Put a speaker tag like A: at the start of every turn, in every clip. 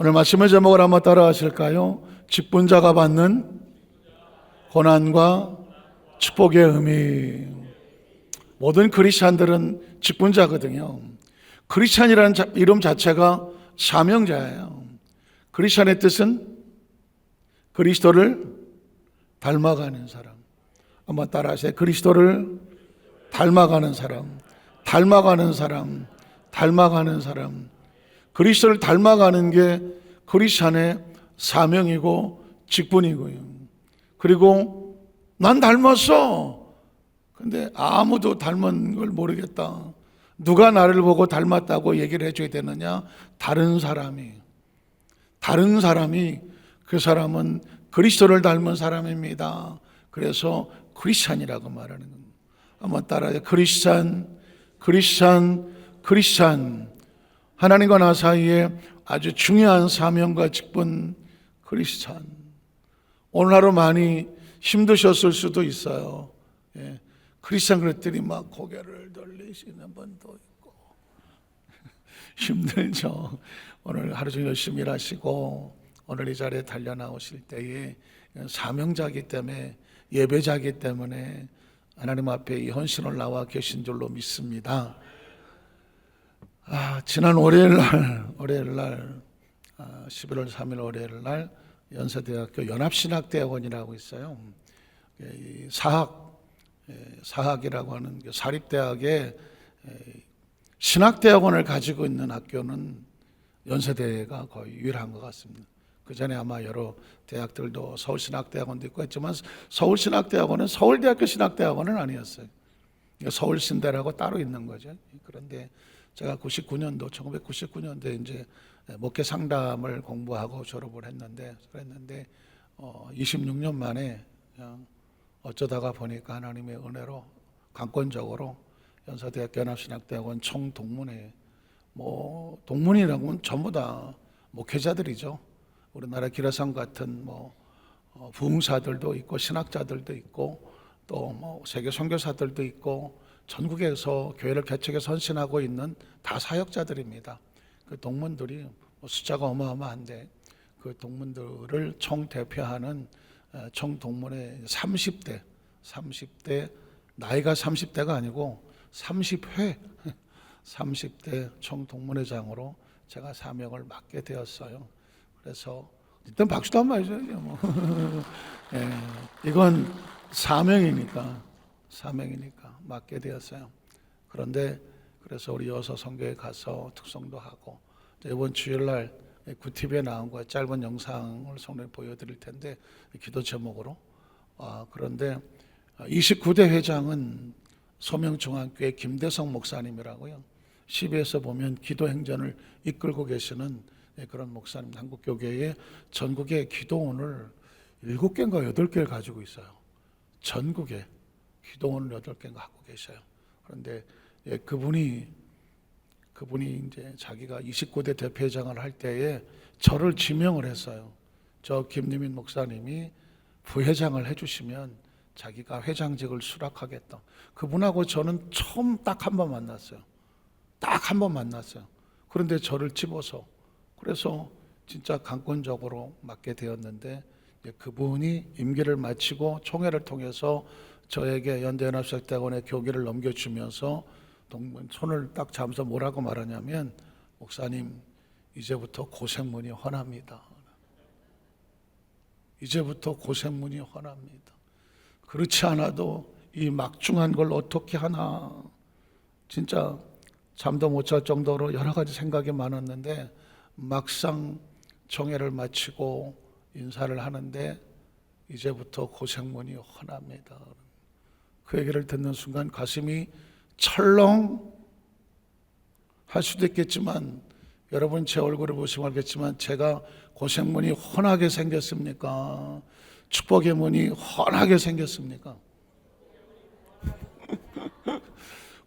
A: 오늘 말씀의 제목을 한번 따라 하실까요? 직분자가 받는 고난과 축복의 의미. 모든 크리스찬들은 직분자거든요. 크리스찬이라는 이름 자체가 사명자예요. 크리스찬의 뜻은 그리스도를 닮아가는 사람. 한번 따라하세요. 그리스도를 닮아가는 사람, 닮아가는 사람, 닮아가는 사람. 그리스도를 닮아가는 게 크리스찬의 사명이고 직분이고요. 그리고 난 닮았어. 근데 아무도 닮은 걸 모르겠다. 누가 나를 보고 닮았다고 얘기를 해줘야 되느냐? 다른 사람이 그 사람은 그리스도를 닮은 사람입니다. 그래서 크리스찬이라고 말하는 겁니다. 한번 따라해요. 크리스찬. 하나님과 나 사이에 아주 중요한 사명과 직분, 크리스찬. 오늘 하루 많이 힘드셨을 수도 있어요. 예. 크리스찬 그랬더니 막 고개를 돌리시는 분도 있고 힘들죠. 오늘 하루 종일 열심히 일하시고 오늘 이 자리에 달려나오실 때에 사명자이기 때문에, 예배자이기 때문에 하나님 앞에 이 헌신을 나와 계신 줄로 믿습니다. 지난 월요일 날 11월 3일 월요일 날 연세대학교 연합신학대학원이라고 있어요. 사학이라고 하는 사립대학의 신학대학원을 가지고 있는 학교는 연세대가 거의 유일한 것 같습니다. 그 전에 아마 여러 대학들도 서울신학대학원도 있고 했지만 서울신학대학원은 서울대학교 신학대학원은 아니었어요. 서울신대라고 따로 있는 거죠. 그런데 제가 1999년도에 이제 목회 상담을 공부하고 졸업을 했는데 26년 만에 그냥 어쩌다가 보니까 하나님의 은혜로 강권적으로 연세대학교 연합신학대학원 총동문회, 동문이라고는 전부 다 목회자들이죠. 우리나라 기라성 같은 부흥사들도 있고 신학자들도 있고 또 세계 선교사들도 있고 전국에서 교회를 개척해서 헌신하고 있는 다 사역자들입니다. 그 동문들이 숫자가 어마어마한데 그 동문들을 총 대표하는 총동문회 30대 나이가 30대가 아니고 30대 총동문회장으로 제가 사명을 맡게 되었어요. 그래서 일단 박수도 한번 해줘야죠. 예, 이건 사명이니까 맡게 되었어요. 그런데 그래서 우리 여서 선교에 가서 특송도 하고 이번 주일날 구TV에 나온 거 짧은 영상을 손에 보여드릴 텐데 기도 제목으로 그런데 29대 회장은 소명중앙교회 김대성 목사님이라고요. CBS에서 보면 기도 행전을 이끌고 계시는 그런 목사님, 한국교회에 전국에 기도원을 7개인가 8개를 가지고 있어요. 전국에 기도원을 8개인가 갖고 계셔요. 그런데 그분이 이제 자기가 29대 대표회장을 할 때에 저를 지명을 했어요. 저 김유민 목사님이 부회장을 해주시면 자기가 회장직을 수락하겠다. 그분하고 저는 처음 딱 한 번 만났어요. 그런데 저를 집어서 그래서 진짜 강권적으로 맡게 되었는데 그분이 임기를 마치고 총회를 통해서 저에게 연대연합사역대학원의 교기를 넘겨주면서 손을 딱 잡아서 뭐라고 말하냐면 목사님 이제부터 고생문이 훤합니다. 이제부터 고생문이 훤합니다. 그렇지 않아도 이 막중한 걸 어떻게 하나 진짜 잠도 못 잘 정도로 여러 가지 생각이 많았는데 막상 총회를 마치고 인사를 하는데 이제부터 고생문이 훤합니다. 그 얘기를 듣는 순간 가슴이 철렁 할 수도 있겠지만 여러분 제 얼굴을 보시면 알겠지만 제가 고생문이 훤하게 생겼습니까? 축복의 문이 훤하게 생겼습니까?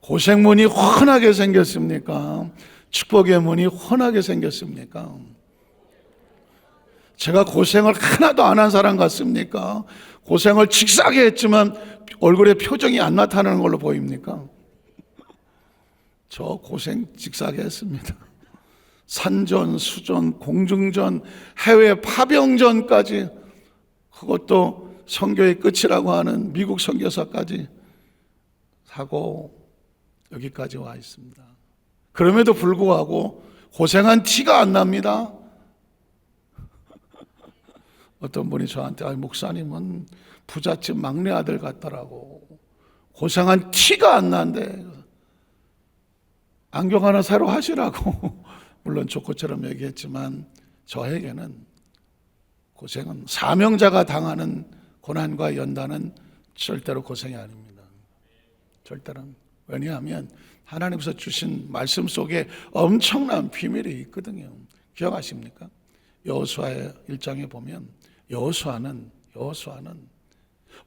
A: 고생문이 훤하게 생겼습니까? 축복의 문이 훤하게 생겼습니까? 제가 고생을 하나도 안 한 사람 같습니까? 고생을 직사하게 했지만 얼굴에 표정이 안 나타나는 걸로 보입니까? 저 고생 직사하게 했습니다. 산전, 수전, 공중전, 해외 파병전까지, 그것도 선교의 끝이라고 하는 미국 선교사까지 하고 여기까지 와 있습니다. 그럼에도 불구하고 고생한 티가 안 납니다. 어떤 분이 저한테 목사님은 부잣집 막내 아들 같더라고. 고생한 티가 안 난대. 안경 하나 새로 하시라고 물론 조커처럼 얘기했지만 저에게는 고생은 사명자가 당하는 고난과 연단은 절대로 고생이 아닙니다. 절대로. 왜냐하면 하나님께서 주신 말씀 속에 엄청난 비밀이 있거든요. 기억하십니까? 여호수아의 1장에 보면 여호수아는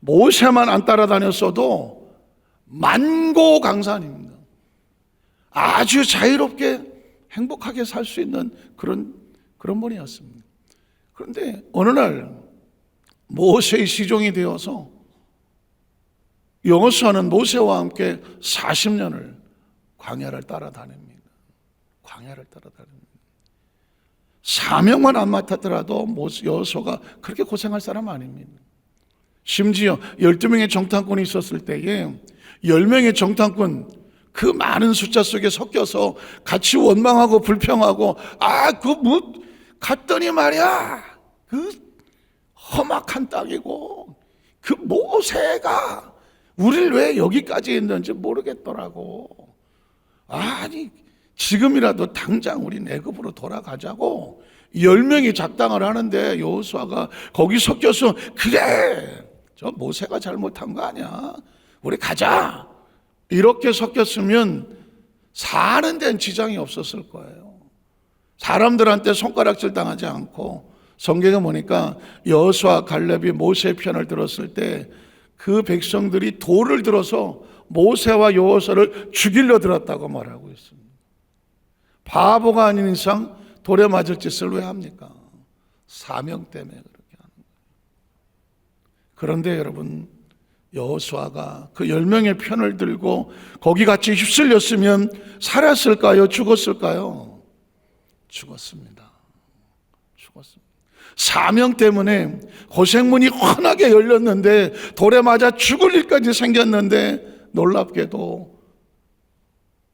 A: 모세만 안 따라다녔어도 만고강산입니다. 아주 자유롭게 행복하게 살 수 있는 그런 분이었습니다. 그런데 어느 날 모세의 시종이 되어서 여호수아는 모세와 함께 40년을 광야를 따라다닙니다. 사명만 안 맡았더라도 여호수아가 그렇게 고생할 사람 아닙니다. 심지어 12명의 정탐꾼이 있었을 때에 10명의 정탐꾼, 그 많은 숫자 속에 섞여서 같이 원망하고 불평하고, 갔더니 말이야, 그 험악한 땅이고 그 모세가 우리를 왜 여기까지 했는지 모르겠더라고. 아니 지금이라도 당장 우리 내급으로 돌아가자고 10명이 작당을 하는데 여호수아가 거기 섞여서 그래, 저 모세가 잘못한 거 아니야, 우리 가자, 이렇게 섞였으면 사는 데는 지장이 없었을 거예요. 사람들한테 손가락질 당하지 않고, 성경에 보니까 여호수아 갈렙이 모세의 편을 들었을 때 그 백성들이 돌을 들어서 모세와 여호수아를 죽이려 들었다고 말하고 있습니다. 바보가 아닌 이상 돌에 맞을 짓을 왜 합니까? 사명 때문에 그렇게 하는 거예요. 그런데 여러분, 여호수아가 그 10명의 편을 들고 거기 같이 휩쓸렸으면 살았을까요? 죽었을까요? 죽었습니다. 사명 때문에 고생문이 환하게 열렸는데 돌에 맞아 죽을 일까지 생겼는데, 놀랍게도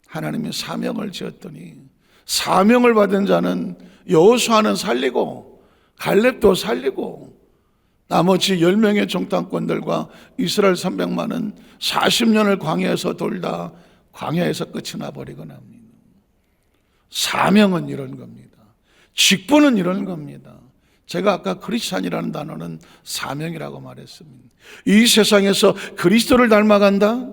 A: 하나님이 사명을 지었더니 사명을 받은 자는 여호수아는 살리고 갈렙도 살리고 나머지 10명의 정탐꾼들과 이스라엘 300만은 40년을 광야에서 돌다 광야에서 끝이 나버리고 납니다. 사명은 이런 겁니다. 직분은 이런 겁니다. 제가 아까 크리스찬이라는 단어는 사명이라고 말했습니다. 이 세상에서 그리스도를 닮아간다?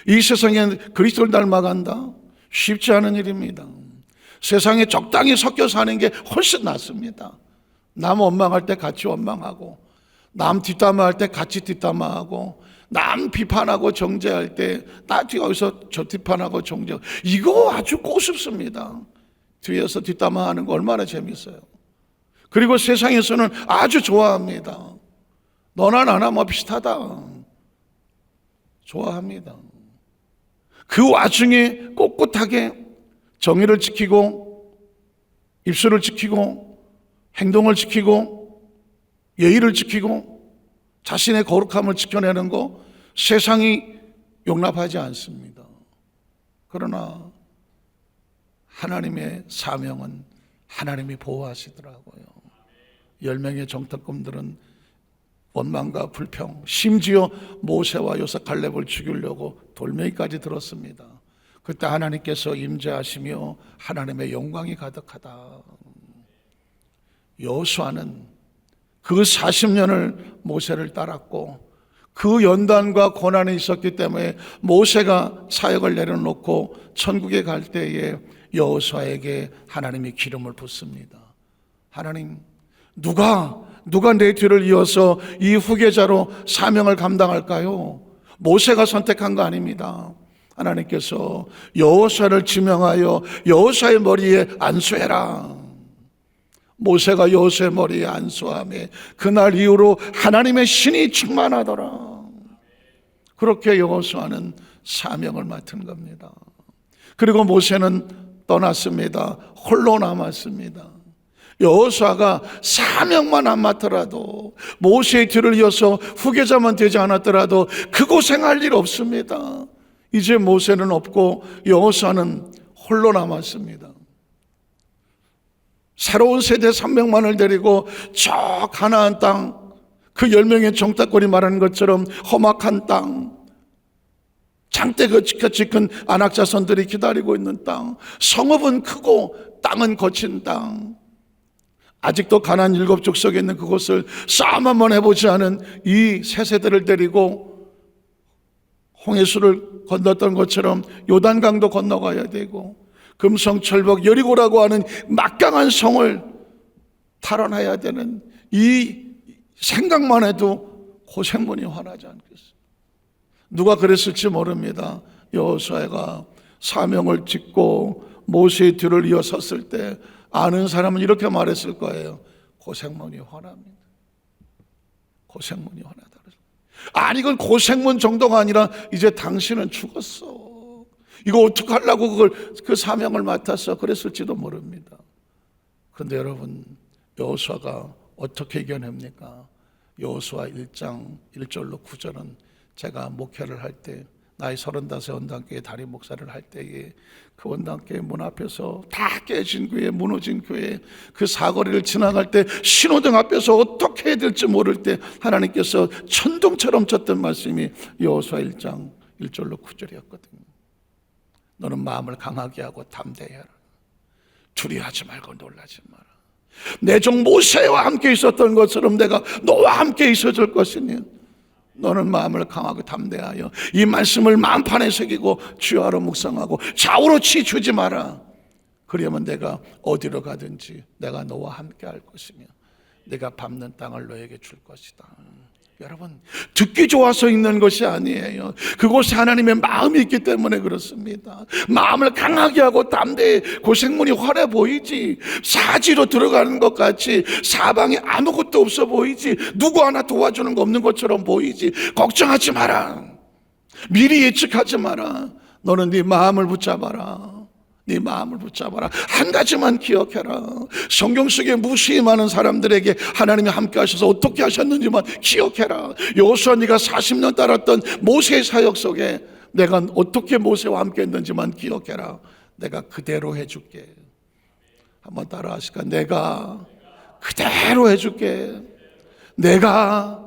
A: 이 세상에 그리스도를 닮아간다? 쉽지 않은 일입니다. 세상에 적당히 섞여 사는 게 훨씬 낫습니다. 남 원망할 때 같이 원망하고, 남 뒷담화할 때 같이 뒷담화하고, 남 비판하고 정죄할 때 나 뒤에서 저 비판하고 정죄하고, 이거 아주 꼬습습니다. 뒤에서 뒷담화하는 거 얼마나 재밌어요. 그리고 세상에서는 아주 좋아합니다. 너나 나나 뭐 비슷하다, 좋아합니다. 그 와중에 꼿꼿하게 정의를 지키고 입술을 지키고 행동을 지키고 예의를 지키고 자신의 거룩함을 지켜내는 거 세상이 용납하지 않습니다. 그러나 하나님의 사명은 하나님이 보호하시더라고요. 10명의 정탐꾼들은 원망과 불평, 심지어 모세와 여호수아 갈렙을 죽이려고 돌멩이까지 들었습니다. 그때 하나님께서 임재하시며 하나님의 영광이 가득하다. 여호수아는 그 40년을 모세를 따랐고 그 연단과 고난이 있었기 때문에 모세가 사역을 내려놓고 천국에 갈 때에 여호수아에게 하나님이 기름을 붓습니다. 하나님, 누가 내 뒤를 이어서 이 후계자로 사명을 감당할까요? 모세가 선택한 거 아닙니다. 하나님께서 여호수아를 지명하여 여호수아의 머리에 안수해라. 모세가 여호수아의 머리에 안수하며 그날 이후로 하나님의 신이 충만하더라. 그렇게 여호수아는 사명을 맡은 겁니다. 그리고 모세는 떠났습니다. 홀로 남았습니다. 여호수아가 사명만 안 맡더라도, 모세의 뒤를 이어서 후계자만 되지 않았더라도 그 고생할 일 없습니다. 이제 모세는 없고 여호수아는 홀로 남았습니다. 새로운 세대 300만을 데리고 저 가나안 땅, 그 10명의 정탐꾼이 말하는 것처럼 험악한 땅, 장대같이 큰 안악자손들이 기다리고 있는 땅, 성읍은 크고 땅은 거친 땅, 아직도 가나안 7족 속에 있는 그곳을 싸움 한번 해보지 않은 이 세 세대를 데리고 홍해수를 건넜던 것처럼 요단강도 건너가야 되고, 금성철벽 여리고라고 하는 막강한 성을 탈환해야 되는 이 생각만 해도 고생문이 환하지 않겠어요? 누가 그랬을지 모릅니다. 여호수아가 사명을 짓고 모세의 뒤를 이어섰을 때 아는 사람은 이렇게 말했을 거예요. 고생문이 환합니다. 고생문이 환하다. 아니, 이건 고생문 정도가 아니라 이제 당신은 죽었어. 이거 어떡하려고 그 사명을 맡았어. 그랬을지도 모릅니다. 그런데 여러분, 여호수아가 어떻게 이겨냅니까? 여호수아 1장 1절로 9절은 제가 목회를 할 때, 나이 35 원당교회 담임 목사를 할 때에 그 원당교회 문 앞에서 다 깨진 교회, 무너진 교회, 그 사거리를 지나갈 때 신호등 앞에서 어떻게 해야 될지 모를 때 하나님께서 천둥처럼 쳤던 말씀이 여호수아 1장 1절로 9절이었거든요. 너는 마음을 강하게 하고 담대해라. 두려워하지 말고 놀라지 마라. 내 종 모세와 함께 있었던 것처럼 내가 너와 함께 있어줄 것이니 너는 마음을 강하고 담대하여 이 말씀을 마음판에 새기고 주야로 묵상하고 좌우로 치주지 마라. 그러면 내가 어디로 가든지 내가 너와 함께 할 것이며 내가 밟는 땅을 너에게 줄 것이다. 여러분, 듣기 좋아서 읽는 것이 아니에요. 그곳에 하나님의 마음이 있기 때문에 그렇습니다. 마음을 강하게 하고 담대히, 고생문이 환해 보이지, 사지로 들어가는 것 같이, 사방에 아무것도 없어 보이지, 누구 하나 도와주는 거 없는 것처럼 보이지, 걱정하지 마라. 미리 예측하지 마라. 너는 네 마음을 붙잡아라. 네 마음을 붙잡아라. 한 가지만 기억해라. 성경 속에 무수히 많은 사람들에게 하나님이 함께 하셔서 어떻게 하셨는지만 기억해라. 여호수아, 네가 40년 따랐던 모세의 사역 속에 내가 어떻게 모세와 함께 했는지만 기억해라. 내가 그대로 해줄게. 한번 따라 하실까? 내가 그대로 해줄게. 내가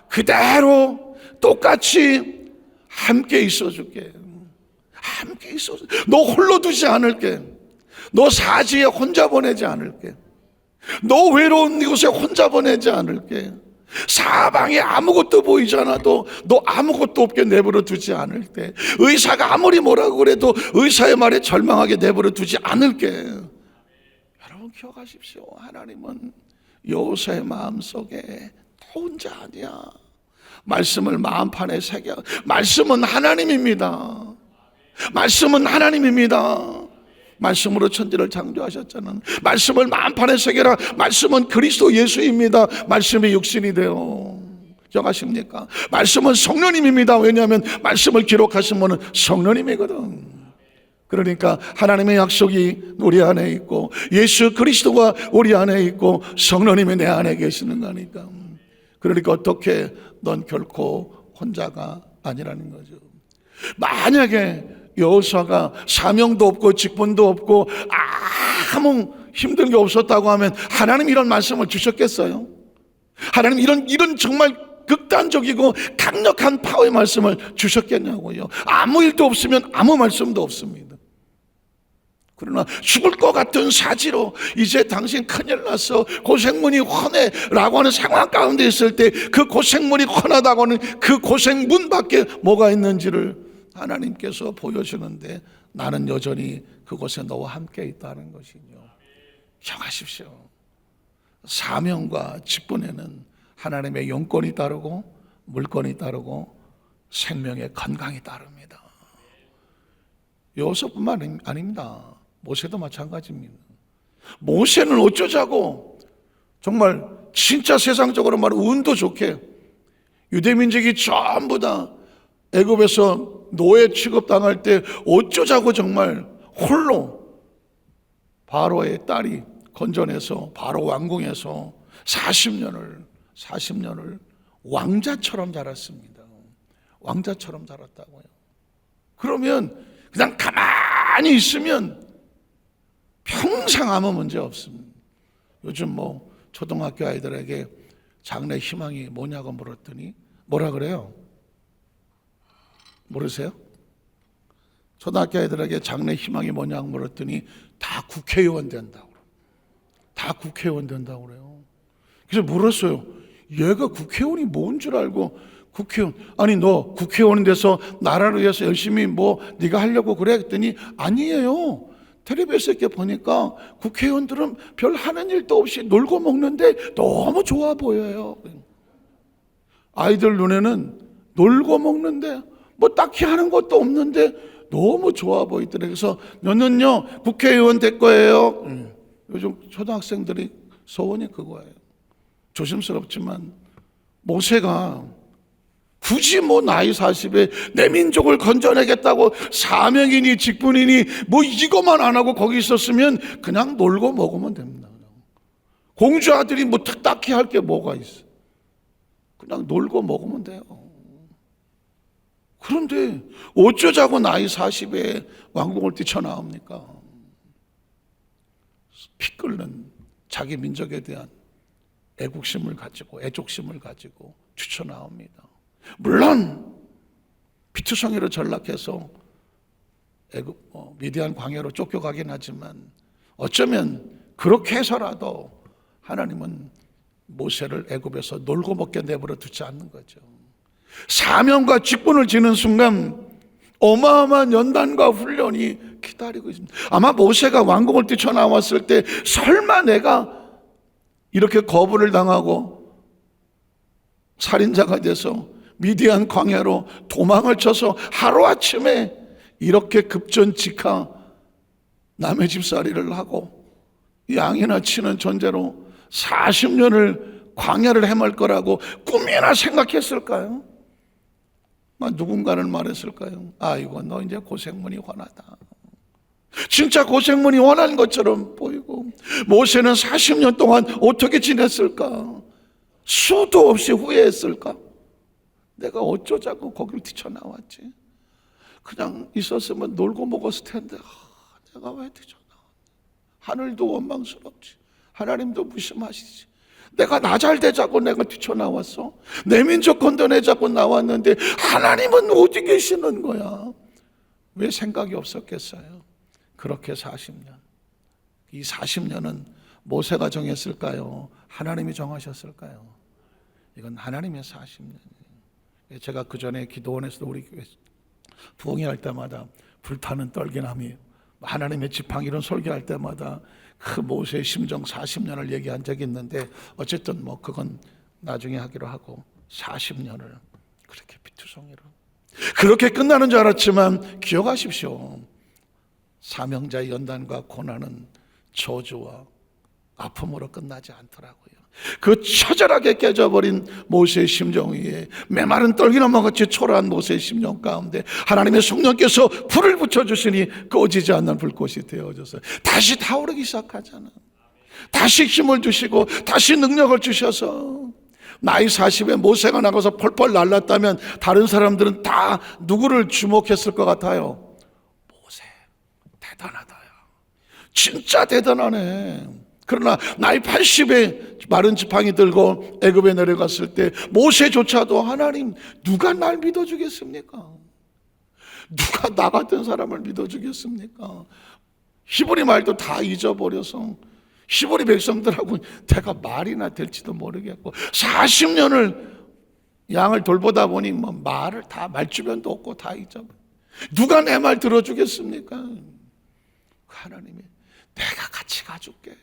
A: 그대로 똑같이 함께 있어줄게. 함께 있어. 너 홀로 두지 않을게. 너 사지에 혼자 보내지 않을게. 너 외로운 이곳에 혼자 보내지 않을게. 사방에 아무것도 보이지 않아도 너 아무것도 없게 내버려 두지 않을게. 의사가 아무리 뭐라고 그래도 의사의 말에 절망하게 내버려 두지 않을게. 여러분 기억하십시오. 하나님은 여호수아의 마음속에 혼자 아니야. 말씀을 마음판에 새겨. 말씀은 하나님입니다. 말씀은 하나님입니다. 말씀으로 천지를 창조하셨잖아요. 말씀을 마음판에 새겨라. 말씀은 그리스도 예수입니다. 말씀이 육신이 되어. 기억하십니까? 말씀은 성령님입니다. 왜냐하면 말씀을 기록하신 분은 성령님이거든. 그러니까 하나님의 약속이 우리 안에 있고 예수 그리스도가 우리 안에 있고 성령님이 내 안에 계시는 거니까. 그러니까 어떻게 넌 결코 혼자가 아니라는 거죠. 만약에 여호수아가 사명도 없고 직분도 없고 아무 힘든 게 없었다고 하면 하나님 이런 말씀을 주셨겠어요? 하나님 이런 정말 극단적이고 강력한 파워의 말씀을 주셨겠냐고요? 아무 일도 없으면 아무 말씀도 없습니다. 그러나 죽을 것 같은 사지로 이제 당신 큰일 났어, 고생문이 훤해 라고 하는 상황 가운데 있을 때 그 고생문이 훤하다고 하는 그 고생문 밖에 뭐가 있는지를 하나님께서 보여주는데 나는 여전히 그곳에 너와 함께 있다는 것이죠. 기억하십시오. 사명과 직분에는 하나님의 영권이 따르고 물권이 따르고 생명의 건강이 따릅니다. 여호수아뿐만 아닙니다. 모세도 마찬가지입니다. 모세는 어쩌자고 정말 진짜 세상적으로 말하면 운도 좋게 유대민족이 전부 다 애굽에서 노예 취급당할 때 어쩌자고 정말 홀로 바로의 딸이 건져내서 바로 왕궁에서 40년을 왕자처럼 자랐습니다. 왕자처럼 자랐다고요. 그러면 그냥 가만히 있으면 평생 아무 문제 없습니다. 요즘 뭐 초등학교 아이들에게 장래 희망이 뭐냐고 물었더니 뭐라 그래요? 모르세요? 초등학교 아이들에게 장래 희망이 뭐냐고 물었더니 다 국회의원 된다고. 다 국회의원 된다고 그래요. 그래서 물었어요. 얘가 국회의원이 뭔 줄 알고 국회의원, 아니 너 국회의원 돼서 나라를 위해서 열심히 뭐 네가 하려고 그래? 했더니 아니에요. 텔레비에서 이렇게 보니까 국회의원들은 별 하는 일도 없이 놀고 먹는데 너무 좋아 보여요. 아이들 눈에는 놀고 먹는데 뭐 딱히 하는 것도 없는데 너무 좋아 보이더래. 그래서 너는요 국회의원 될 거예요. 요즘 초등학생들이 소원이 그거예요. 조심스럽지만 모세가 굳이 뭐 나이 40에 내 민족을 건져내겠다고 사명이니 직분이니 뭐 이것만 안 하고 거기 있었으면 그냥 놀고 먹으면 됩니다. 공주 아들이 뭐 딱히 할 게 뭐가 있어. 그냥 놀고 먹으면 돼요. 그런데 어쩌자고 나이 40에 왕궁을 뛰쳐나옵니까? 피 끓는 자기 민족에 대한 애국심을 가지고 애족심을 가지고 뛰쳐나옵니다. 물론 피투성이로 전락해서 미디안 광야로 쫓겨가긴 하지만 어쩌면 그렇게 해서라도 하나님은 모세를 애굽에서 놀고 먹게 내버려 두지 않는 거죠. 사명과 직분을 지는 순간 어마어마한 연단과 훈련이 기다리고 있습니다. 아마 모세가 왕궁을 뛰쳐나왔을 때 설마 내가 이렇게 거부를 당하고 살인자가 돼서 미디안 광야로 도망을 쳐서 하루아침에 이렇게 급전직하 남의 집살이를 하고 양이나 치는 존재로 40년을 광야를 헤맬 거라고 꿈이나 생각했을까요? 누군가는 말했을까요? 아이고 너 이제 고생문이 훤하다. 진짜 고생문이 훤한 것처럼 보이고 모세는 40년 동안 어떻게 지냈을까? 수도 없이 후회했을까? 내가 어쩌자고 거기를 뛰쳐나왔지? 그냥 있었으면 놀고 먹었을 텐데 내가 왜 뛰쳐나왔지? 하늘도 원망스럽지, 하나님도 무심하시지. 내가 나 잘 되자고 내가 뛰쳐나왔어. 내 민족 건져내자고 나왔는데 하나님은 어디 계시는 거야? 왜 생각이 없었겠어요? 그렇게 40년. 이 40년은 모세가 정했을까요? 하나님이 정하셨을까요? 이건 하나님의 40년이에요. 제가 그 전에 기도원에서도 우리 교회 부흥회할 때마다 불타는 떨기나무 하나님의 지팡이 이런 설교할 때마다 그 모세의 심정 40년을 얘기한 적이 있는데 어쨌든 뭐 그건 나중에 하기로 하고 40년을 그렇게 피투성이로 그렇게 끝나는 줄 알았지만 기억하십시오. 사명자의 연단과 고난은 저주와 아픔으로 끝나지 않더라고요. 그 처절하게 깨져버린 모세의 심정 위에 메마른 떨기나무같이 초라한 모세의 심정 가운데 하나님의 성령께서 불을 붙여주시니 꺼지지 않는 불꽃이 되어져서 다시 타오르기 시작하잖아. 다시 힘을 주시고 다시 능력을 주셔서 나이 40에 모세가 나가서 펄펄 날랐다면 다른 사람들은 다 누구를 주목했을 것 같아요? 모세 대단하다. 진짜 대단하네. 그러나 나이 80에 마른 지팡이 들고 애굽에 내려갔을 때 모세조차도 하나님 누가 날 믿어주겠습니까? 누가 나 같은 사람을 믿어주겠습니까? 히브리 말도 다 잊어버려서 히브리 백성들하고 내가 말이나 될지도 모르겠고 40년을 양을 돌보다 보니 뭐 말을 다 말주변도 없고 다 잊어버려. 누가 내 말 들어주겠습니까? 하나님이 내가 같이 가줄게.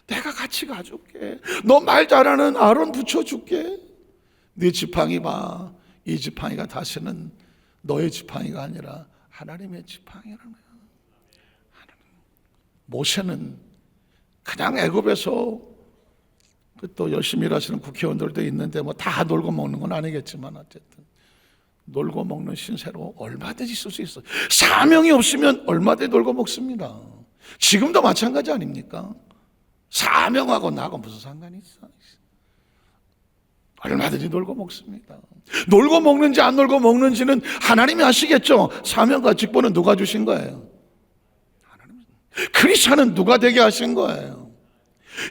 A: 내가 같이 가줄게. 너 말 잘하는 아론 붙여줄게. 네 지팡이 봐. 이 지팡이가 다시는 너의 지팡이가 아니라 하나님의 지팡이라는 거야. 모세는 그냥 애굽에서 또 열심히 일하시는 국회의원들도 있는데 뭐 다 놀고 먹는 건 아니겠지만 어쨌든 놀고 먹는 신세로 얼마든지 있을 수 있어요. 사명이 없으면 얼마든지 놀고 먹습니다. 지금도 마찬가지 아닙니까? 사명하고 나하고 무슨 상관이 있어? 얼마든지 놀고 먹습니다. 놀고 먹는지 안 놀고 먹는지는 하나님이 아시겠죠. 사명과 직분은 누가 주신 거예요? 하나님. 크리스찬은 누가 되게 하신 거예요?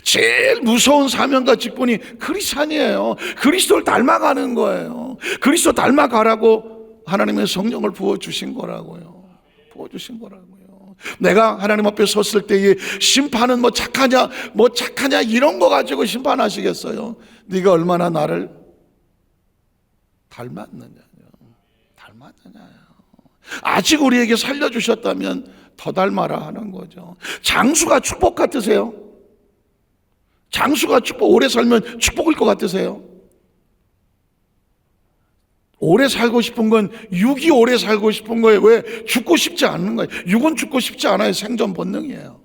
A: 제일 무서운 사명과 직분이 크리스찬이에요. 그리스도를 닮아가는 거예요. 그리스도 닮아가라고 하나님의 성령을 부어주신 거라고요. 부어주신 거라고요. 내가 하나님 앞에 섰을 때의 심판은 뭐 착하냐 이런 거 가지고 심판하시겠어요? 네가 얼마나 나를 닮았느냐요. 아직 우리에게 살려주셨다면 더 닮아라 하는 거죠. 장수가 축복 같으세요? 장수가 오래 살면 축복일 것 같으세요? 오래 살고 싶은 건 육이 오래 살고 싶은 거예요. 왜? 죽고 싶지 않는 거예요. 육은 죽고 싶지 않아요. 생존 본능이에요.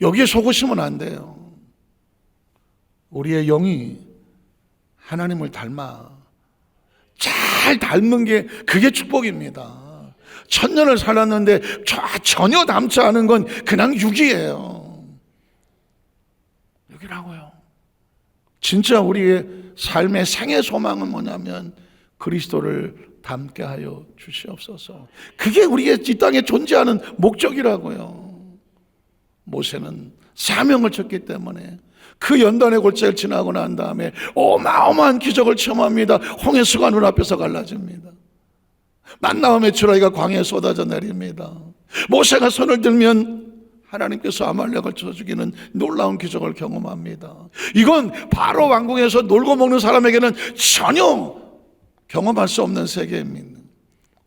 A: 여기에 속으시면 안 돼요. 우리의 영이 하나님을 닮아 잘 닮은 게 그게 축복입니다. 1000년을 살았는데 전혀 닮지 않은 건 그냥 육이에요. 육이라고요. 진짜 우리의 삶의 생애 소망은 뭐냐면 그리스도를 닮게 하여 주시옵소서. 그게 우리의 이 땅에 존재하는 목적이라고요. 모세는 사명을 졌기 때문에 그 연단의 골짜기를 지나고 난 다음에 어마어마한 기적을 체험합니다. 홍해수가 눈앞에서 갈라집니다. 만나와 메추라기가 광야에 쏟아져 내립니다. 모세가 손을 들면 하나님께서 아말렉을 쳐 죽이는 놀라운 기적을 경험합니다. 이건 바로 왕궁에서 놀고 먹는 사람에게는 전혀 경험할 수 없는 세계입니다.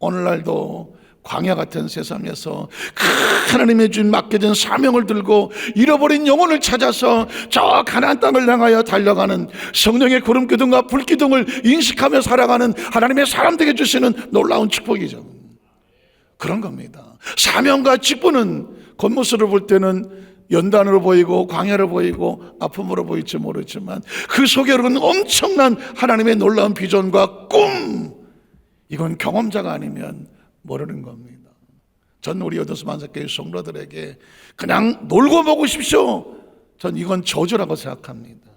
A: 오늘날도 광야 같은 세상에서 하나님의 준 맡겨진 사명을 들고 잃어버린 영혼을 찾아서 저 가나안 땅을 향하여 달려가는 성령의 구름기둥과 불기둥을 인식하며 살아가는 하나님의 사람들에게 주시는 놀라운 축복이죠. 그런 겁니다. 사명과 직분은 겉모습으로 볼 때는 연단으로 보이고 광야로 보이고 아픔으로 보일지 모르지만 그 속에는 엄청난 하나님의 놀라운 비전과 꿈, 이건 경험자가 아니면 모르는 겁니다. 전 우리 여도수 만삭교회 성도들에게 그냥 놀고 보고 싶쇼, 전 이건 저주라고 생각합니다.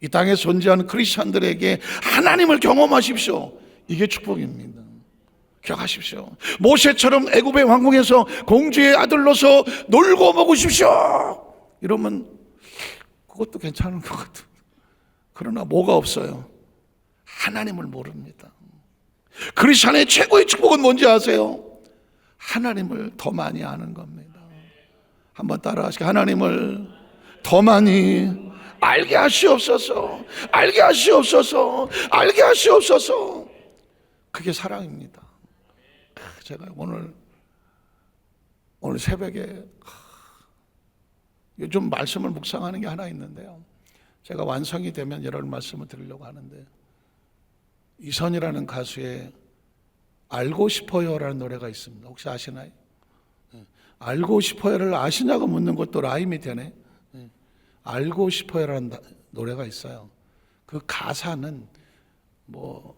A: 이 땅에 존재하는 크리스찬들에게 하나님을 경험하십시오. 이게 축복입니다. 기억하십시오. 모세처럼 애굽의 왕궁에서 공주의 아들로서 놀고 먹으십시오 이러면 그것도 괜찮은 것 같아요. 그러나 뭐가 없어요? 하나님을 모릅니다. 크리스찬의 최고의 축복은 뭔지 아세요? 하나님을 더 많이 아는 겁니다. 한번 따라하시죠. 하나님을 더 많이 알게 하시옵소서. 알게 하시옵소서. 알게 하시옵소서. 그게 사랑입니다. 제가 오늘 새벽에 요즘 말씀을 묵상하는 게 하나 있는데요. 제가 완성이 되면 여러 말씀을 드리려고 하는데, 이선이라는 가수의 알고 싶어요라는 노래가 있습니다. 혹시 아시나요? 알고 싶어요를 아시냐고 묻는 것도 라임이 되네. 알고 싶어요라는 노래가 있어요. 그 가사는 뭐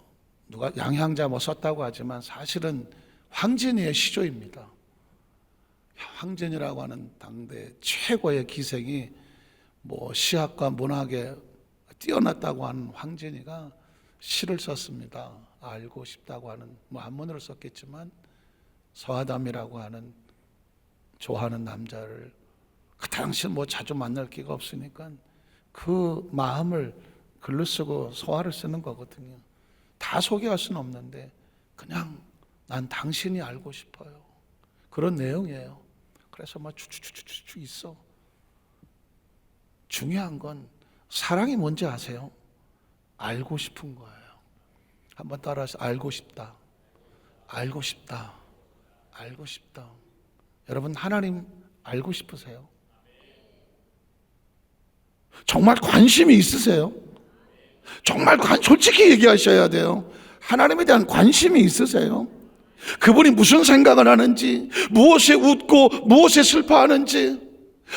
A: 누가 양향자 썼다고 하지만 사실은 황진이의 시조입니다. 황진이라고 하는 당대 최고의 기생이 뭐 시학과 문학에 뛰어났다고 하는 황진이가 시를 썼습니다. 알고 싶다고 하는, 뭐 한문으로 썼겠지만 서하담이라고 하는 좋아하는 남자를 그 당시 뭐 자주 만날 기회가 없으니까 그 마음을 글로 쓰고 소화를 쓰는 거거든요. 다 소개할 수는 없는데 그냥 난 당신이 알고 싶어요. 그런 내용이에요. 그래서 막 추추추추추 있어. 중요한 건 사랑이 뭔지 아세요? 알고 싶은 거예요. 한번 따라하세요. 알고 싶다. 알고 싶다. 알고 싶다. 여러분, 하나님 알고 싶으세요? 정말 관심이 있으세요? 정말 솔직히 얘기하셔야 돼요. 하나님에 대한 관심이 있으세요? 그분이 무슨 생각을 하는지, 무엇에 웃고 무엇에 슬퍼하는지,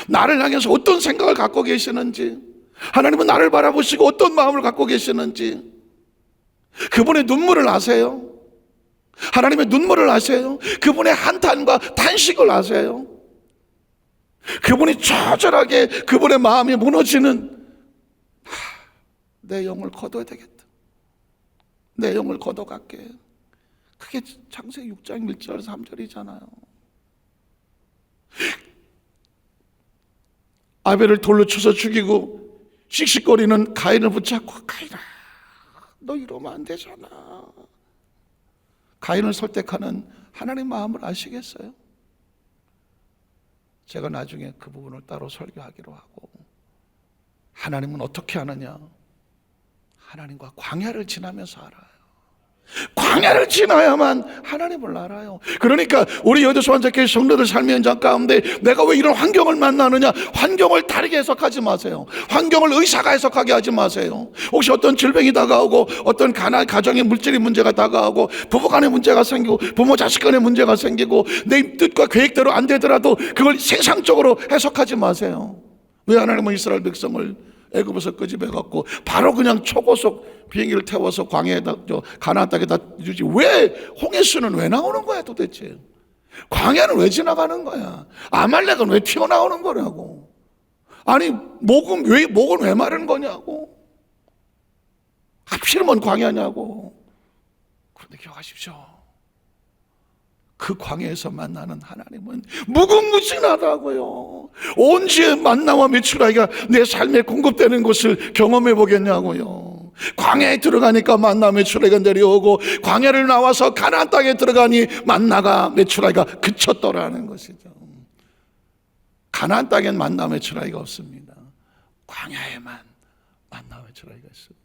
A: 나를 향해서 어떤 생각을 갖고 계시는지, 하나님은 나를 바라보시고 어떤 마음을 갖고 계시는지, 그분의 눈물을 아세요? 하나님의 눈물을 아세요? 그분의 한탄과 탄식을 아세요? 그분이 처절하게 그분의 마음이 무너지는, 내 영을 거둬야 되겠다, 내 영을 거둬갈게. 그게 창세기 6장 1절 3절이잖아요. 아벨을 돌로 쳐서 죽이고 씩씩거리는 가인을 붙잡고, 가인아, 너 이러면 안 되잖아. 가인을 설득하는 하나님 마음을 아시겠어요? 제가 나중에 그 부분을 따로 설교하기로 하고, 하나님은 어떻게 하느냐? 하나님과 광야를 지나면서 알아요. 광야를 지나야만 하나님을 알아요. 그러니까 우리 여도수 환자교회 성도들 삶의 현장 가운데 내가 왜 이런 환경을 만나느냐? 환경을 다르게 해석하지 마세요. 환경을 의사가 해석하게 하지 마세요. 혹시 어떤 질병이 다가오고, 어떤 가정의 물질의 문제가 다가오고, 부부간의 문제가 생기고, 부모 자식 간의 문제가 생기고, 내 뜻과 계획대로 안 되더라도 그걸 세상적으로 해석하지 마세요. 왜 하나님은 이스라엘 백성을 애굽에서 끄집어갖고 바로 그냥 초고속 비행기를 태워서 광야에다, 가나안 땅에다 주지? 왜 홍해수는 왜 나오는 거야 도대체? 광야는 왜 지나가는 거야? 아말렉은 왜 튀어나오는 거냐고. 아니 목은 왜 마르는 거냐고. 하필이면 광야냐고. 그런데 기억하십시오, 그 광야에서 만나는 하나님은 무궁무진하다고요. 언제 만나와 메추라기가 내 삶에 공급되는 것을 경험해 보겠냐고요. 광야에 들어가니까 만나 메추라기가 내려오고, 광야를 나와서 가나안 땅에 들어가니 만나가 메추라기가 그쳤더라는 것이죠. 가나안 땅엔 만나 메추라기가 없습니다. 광야에만 만나 메추라기가 있습니다.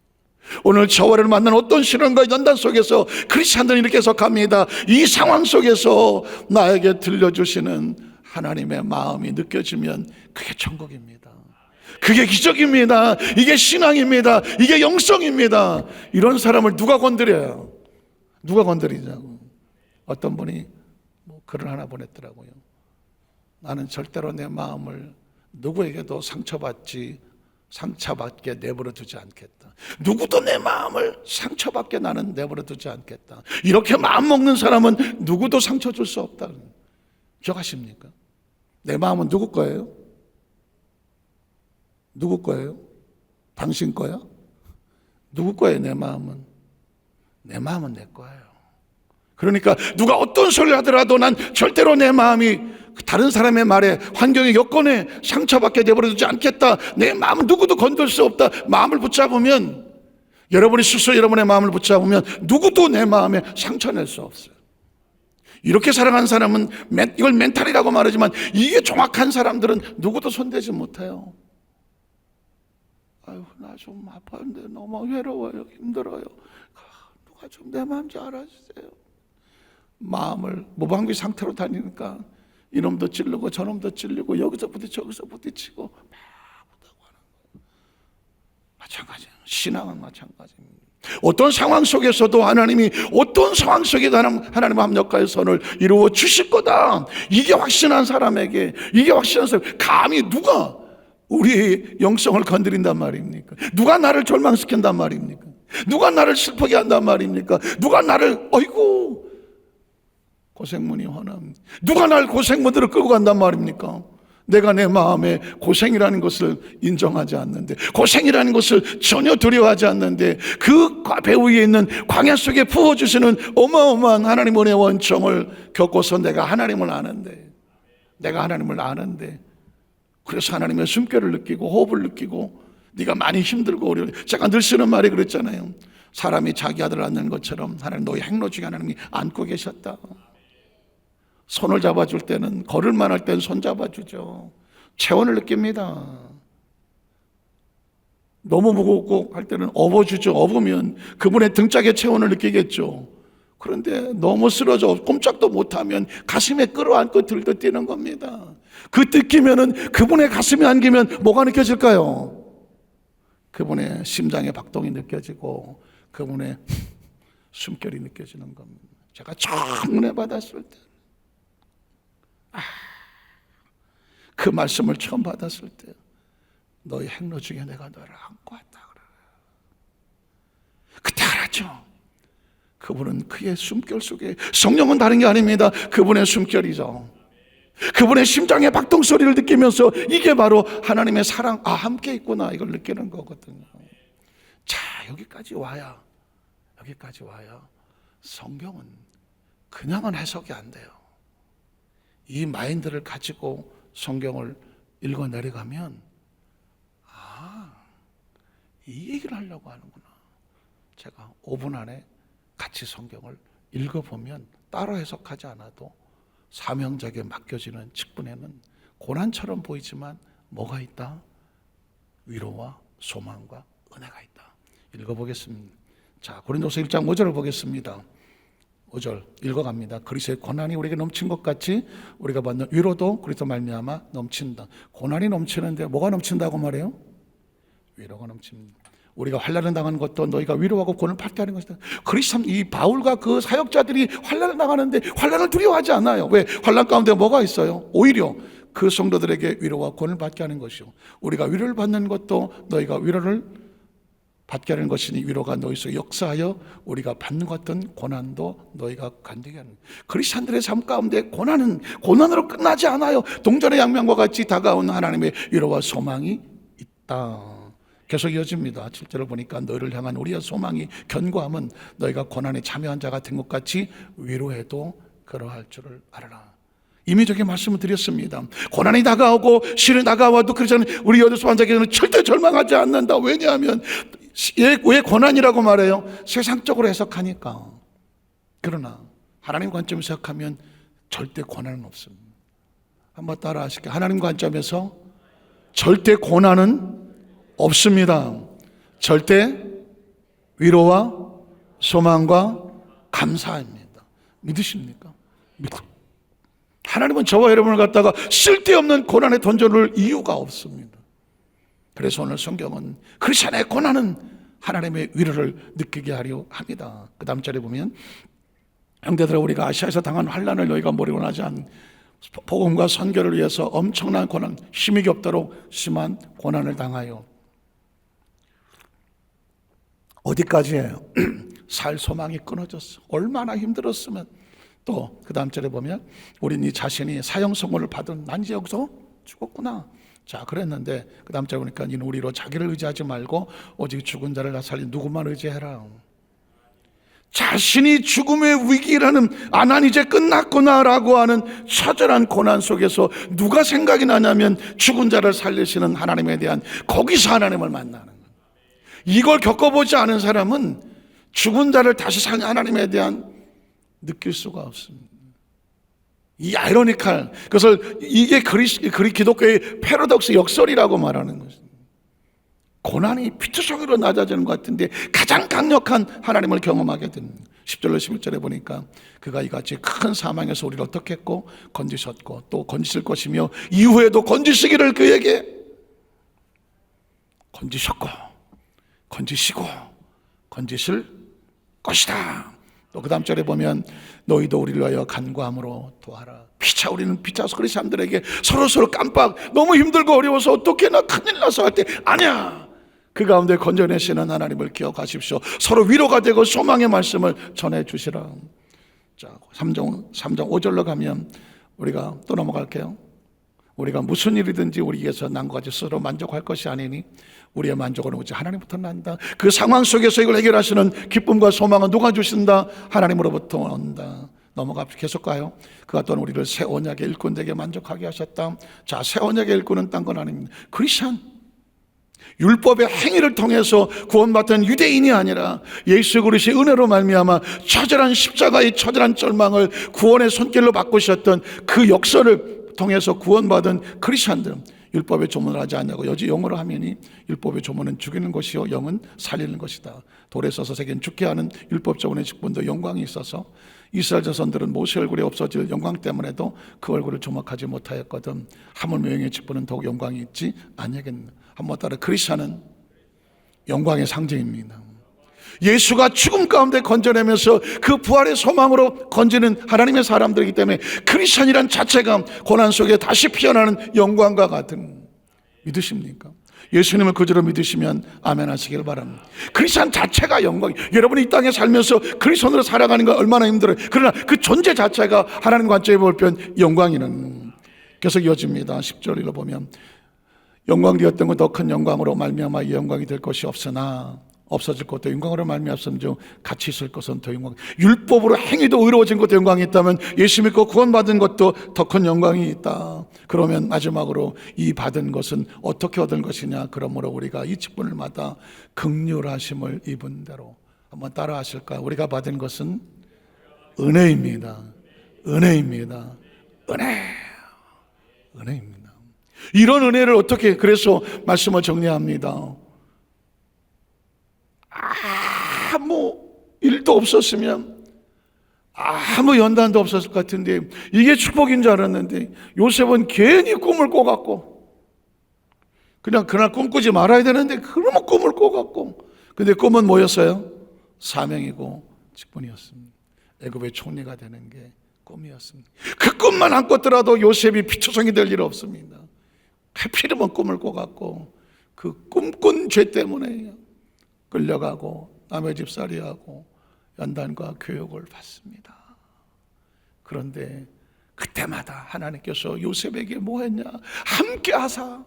A: 오늘 저와를 만난 어떤 시련과 연단 속에서 크리스찬들은 이렇게 해석합니다. 이 상황 속에서 나에게 들려주시는 하나님의 마음이 느껴지면 그게 천국입니다. 그게 기적입니다. 이게 신앙입니다. 이게 영성입니다. 이런 사람을 누가 건드려요? 누가 건드리냐고. 어떤 분이 글을 하나 보냈더라고요. 나는 절대로 내 마음을 누구에게도 상처받게 내버려 두지 않겠다. 누구도 내 마음을 상처받게 나는 내버려 두지 않겠다. 이렇게 마음 먹는 사람은 누구도 상처 줄 수 없다. 기억하십니까? 내 마음은 누구 거예요? 누구 거예요? 당신 거야? 누구 거예요? 내 마음은? 내 마음은 내 거예요. 그러니까 누가 어떤 소리를 하더라도 난 절대로 내 마음이 다른 사람의 말에, 환경의 여건에 상처받게 내버려두지 않겠다. 내 마음은 누구도 건들 수 없다. 마음을 붙잡으면, 여러분이 스스로 여러분의 마음을 붙잡으면 누구도 내 마음에 상처 낼 수 없어요. 이렇게 살아가는 사람은, 이걸 멘탈이라고 말하지만 이게 정확한 사람들은 누구도 손대지 못해요. 아유, 나 좀 아팠는데 너무 외로워요, 힘들어요. 누가 좀 내 마음 좀 알아주세요. 마음을 무방비 상태로 다니니까 이놈도 찔르고 저놈도 찔리고, 여기서 부딪히고 저기서 부딪히고 막 하는 거예요. 마찬가지예요. 신앙은 마찬가지입니다. 어떤 상황 속에서도 하나님이 어떤 상황 속에도 하나님 합력하여 선을 이루어 주실 거다. 이게 확신한 사람에게, 이게 확신한 사람, 감히 누가 우리 영성을 건드린단 말입니까? 누가 나를 절망시킨단 말입니까? 누가 나를 슬프게 한단 말입니까? 누가 나를 어이구 고생문이 화남, 누가 날 고생문으로 끌고 간단 말입니까? 내가 내 마음에 고생이라는 것을 인정하지 않는데, 고생이라는 것을 전혀 두려워하지 않는데, 그 배후 위에 있는 광야 속에 부어주시는 어마어마한 하나님 은혜의 원청을 겪고서 내가 하나님을 아는데, 그래서 하나님의 숨결을 느끼고 호흡을 느끼고, 네가 많이 힘들고 어려워. 제가 늘 쓰는 말이 그랬잖아요. 사람이 자기 아들을 안는 것처럼 하나님 너희 행로 중에 하나님이 안고 계셨다. 손을 잡아줄 때는, 걸을만 할 때는 손 잡아주죠. 체온을 느낍니다. 너무 무겁고 할 때는 업어주죠. 업으면 그분의 등짝의 체온을 느끼겠죠. 그런데 너무 쓰러져 꼼짝도 못하면 가슴에 끌어안고 들떠 뛰는 겁니다. 그 느끼면은, 그분의 가슴에 안기면 뭐가 느껴질까요? 그분의 심장의 박동이 느껴지고 그분의 숨결이 느껴지는 겁니다. 제가 처음 은혜 받았을 때, 그 말씀을 처음 받았을 때, 너희 행로 중에 내가 너를 안고 왔다 그래. 그때 알았죠. 그분은 그의 숨결 속에, 성령은 다른 게 아닙니다. 그분의 숨결이죠. 그분의 심장의 박동 소리를 느끼면서 이게 바로 하나님의 사랑, 함께 있구나, 이걸 느끼는 거거든요. 자, 여기까지 와야 성경은 그냥은 해석이 안 돼요. 이 마인드를 가지고 성경을 읽어 내려가면 이 얘기를 하려고 하는구나. 제가 5분 안에 같이 성경을 읽어보면 따로 해석하지 않아도 사명자에게 맡겨지는 직분에는 고난처럼 보이지만 뭐가 있다? 위로와 소망과 은혜가 있다. 읽어보겠습니다. 자, 고린도서 1장 5절을 보겠습니다. 5절 읽어갑니다. 그리스도의 고난이 우리에게 넘친 것 같이 우리가 받는 위로도 그리스도 말미암아 넘친다. 고난이 넘치는데 뭐가 넘친다고 말해요? 위로가 넘칩니다. 우리가 환난을 당하는 것도 너희가 위로하고 구원을 받게 하는 것이다. 그리스도 이 바울과 그 사역자들이 환난을 당하는데 환난을 두려워하지 않아요. 왜? 환난 가운데 뭐가 있어요? 오히려 그 성도들에게 위로와 구원을 받게 하는 것이요, 우리가 위로를 받는 것도 너희가 위로를 받게 하는 것이니 위로가 너희 속에 역사하여 우리가 받는 것 같은 고난도 너희가 간되게 하는. 크리스찬들의 삶 가운데 고난은 고난으로 끝나지 않아요. 동전의 양면과 같이 다가오는 하나님의 위로와 소망이 있다. 계속 이어집니다. 7절을 보니까 너희를 향한 우리의 소망이 견고함은 너희가 고난에 참여한 자가 된 것 같이 위로해도 그러할 줄을 알아라. 이미적인 말씀을 드렸습니다. 고난이 다가오고 시련이 다가와도 그렇잖아요. 우리 여덟 환자에게는 절대 절망하지 않는다. 왜냐하면 왜 고난이라고 말해요? 세상적으로 해석하니까. 그러나 하나님 관점에서 해석하면 절대 고난은 없습니다. 한번 따라 하실게요. 하나님 관점에서 절대 고난은 없습니다. 절대 위로와 소망과 감사입니다. 믿으십니까? 하나님은 저와 여러분을 갖다가 쓸데없는 고난에 던져놓을 이유가 없습니다. 그래서 오늘 성경은 크리스천의 고난은 하나님의 위로를 느끼게 하려 합니다. 그 다음 절에 보면 형제들아, 우리가 아시아에서 당한 환난을 너희가 모르고 나지 않 복음과 선교를 위해서 엄청난 고난, 힘이 겹도록 심한 고난을 당하여 어디까지예요? 살 소망이 끊어졌어. 얼마나 힘들었으면. 또 그 다음 절에 보면 우린 이 자신이 사형 선고를 받은 난 이제 여기서 죽었구나. 자, 그랬는데 그 다음 절에 보니까 이는 우리로 자기를 의지하지 말고 오직 죽은 자를 다 살린 누구만 의지해라. 자신이 죽음의 위기라는 난 이제 끝났구나라고 하는 처절한 고난 속에서 누가 생각이 나냐면 죽은 자를 살리시는 하나님에 대한, 거기서 하나님을 만나는 거예요. 이걸 겪어보지 않은 사람은 죽은 자를 다시 사는 하나님에 대한 느낄 수가 없습니다. 이 아이러니컬, 그것을 이게 기독교의 패러독스 역설이라고 말하는 것입니다. 고난이 피투성이로 낮아지는 것 같은데 가장 강력한 하나님을 경험하게 됩니다. 10절로 11절에 보니까 그가 이같이 큰 사망에서 우리를 어떻게 했고 건지셨고 또 건지실 것이며 이후에도 건지시기를 그에게 건지셨고 건지시고 건지실 것이다. 또 그 다음 절에 보면 너희도 우리를 위하여 간구함으로 도와라. 피차 우리는 피차서 그리 사람들에게 서로 깜빡 너무 힘들고 어려워서 어떻게 나 큰일 나서 할 때 아니야, 그 가운데 건져내시는 하나님을 기억하십시오. 서로 위로가 되고 소망의 말씀을 전해주시라. 자, 3장 5절로 가면 우리가 또 넘어갈게요. 우리가 무슨 일이든지 우리에게서 난 것 같이 스스로 만족할 것이 아니니 우리의 만족은 오직 하나님부터 난다. 그 상황 속에서 이걸 해결하시는 기쁨과 소망은 누가 주신다? 하나님으로부터 온다. 넘어갑시다. 계속 가요. 그가 또한 우리를 새 언약의 일꾼에게 만족하게 하셨다. 자, 새 언약의 일꾼은 딴 건 아닙니다. 크리스천, 율법의 행위를 통해서 구원받던 유대인이 아니라 예수 그리스도의 은혜로 말미암아 처절한 십자가의 처절한 절망을 구원의 손길로 바꾸셨던 그 역사를 통해서 구원받은 크리스천들, 율법의 조문을 하지 않냐고 여지 영어로 하면이 율법의 조문은 죽이는 것이요 영은 살리는 것이다. 돌에 써서 새긴 죽게 하는 율법 조문의 직분도 영광이 있어서 이스라엘 자손들은 모세 얼굴이 없어질 영광 때문에도 그 얼굴을 조목하지 못하였거든. 하물며 영의 직분은 더욱 영광이 있지 아니겠나. 한번 따라, 크리스천은 영광의 상징입니다. 예수가 죽음 가운데 건져내면서 그 부활의 소망으로 건지는 하나님의 사람들이기 때문에 크리스천이란 자체가 고난 속에 다시 피어나는 영광과 같은, 믿으십니까? 예수님을 그저로 믿으시면 아멘 하시길 바랍니다. 크리스천 자체가 영광이, 여러분이 이 땅에 살면서 크리스천으로 살아가는 건 얼마나 힘들어요. 그러나 그 존재 자체가 하나님 관점에 볼 땐 영광이는 계속 이어집니다. 10절 읽어보면 영광 되었던 것 더 큰 영광으로 말미암아 이 영광이 될 것이 없으나 없어질 것도 영광으로 말미암음 중 같이 있을 것은 더 영광. 율법으로 행위도 의로워진 것도 영광이 있다면 예수 믿고 구원받은 것도 더 큰 영광이 있다. 그러면 마지막으로 이 받은 것은 어떻게 얻은 것이냐. 그러므로 우리가 이 직분을마다 긍휼하심을 입은 대로. 한번 따라 하실까요? 우리가 받은 것은 은혜입니다. 은혜입니다. 은혜입니다. 이런 은혜를 어떻게, 그래서 말씀을 정리합니다. 아무 일도 없었으면, 아무 연단도 없었을 것 같은데 이게 축복인 줄 알았는데 요셉은 괜히 꿈을 꿔갖고, 그냥 그날 꿈꾸지 말아야 되는데 그러면 꿈을 꿔갖고, 근데 꿈은 뭐였어요? 사명이고 직분이었습니다. 애굽의 총리가 되는 게 꿈이었습니다. 그 꿈만 안 꿨더라도 요셉이 피초성이 될 일 없습니다. 하필이면 꿈을 꿔갖고 그 꿈꾼 죄 때문에 끌려가고 남의 집살이하고 연단과 교육을 받습니다. 그런데 그때마다 하나님께서 요셉에게 뭐 했냐? 함께 하사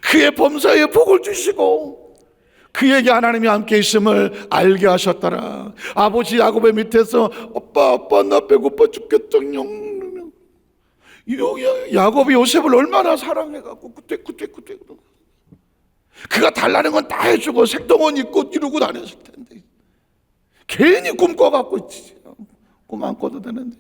A: 그의 범사에 복을 주시고 그에게 하나님이 함께 있음을 알게 하셨더라. 아버지 야곱의 밑에서 아빠 나 배고파 죽겠다. 야곱이 요셉을 얼마나 사랑해갖고 그때 그가 달라는 건 다 해주고 색동원 입고 이러고 다녔을 텐데 괜히 꿈꿔갖고 꿈 안 꿔도 되는데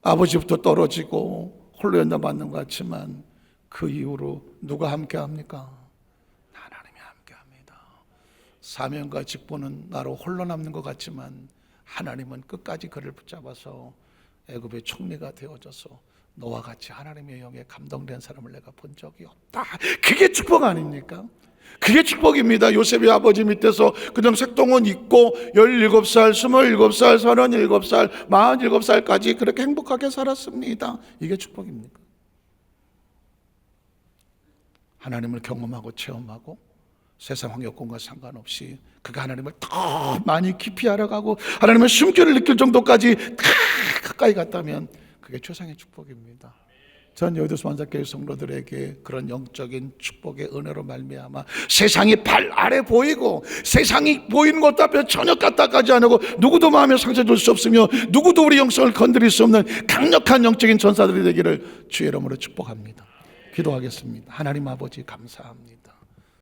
A: 아버지부터 떨어지고 홀로 연단받는 것 같지만 그 이후로 누가 함께 합니까? 하나님이 함께 합니다. 사명과 직분은 나로 홀로 남는 것 같지만 하나님은 끝까지 그를 붙잡아서 애굽의 총리가 되어져서 너와 같이 하나님의 영에 감동된 사람을 내가 본 적이 없다. 그게 축복 아닙니까? 그게 축복입니다. 요셉의 아버지 밑에서 그냥 색동원 입고 17살, 27살, 37살, 47살까지 그렇게 행복하게 살았습니다. 이게 축복입니까? 하나님을 경험하고 체험하고 세상 환경과 상관없이 그가 하나님을 더 많이 깊이 알아가고 하나님의 숨결을 느낄 정도까지 다 가까이 갔다면 그게 최상의 축복입니다. 전 여의도 만삭교회 성도들에게 그런 영적인 축복의 은혜로 말미암아 세상이 발 아래 보이고 세상이 보이는 것도 앞에 전혀 까딱하지 않고 누구도 마음에 상처 줄 수 없으며 누구도 우리 영성을 건드릴 수 없는 강력한 영적인 전사들이 되기를 주의 이름으로 축복합니다. 기도하겠습니다. 하나님 아버지 감사합니다.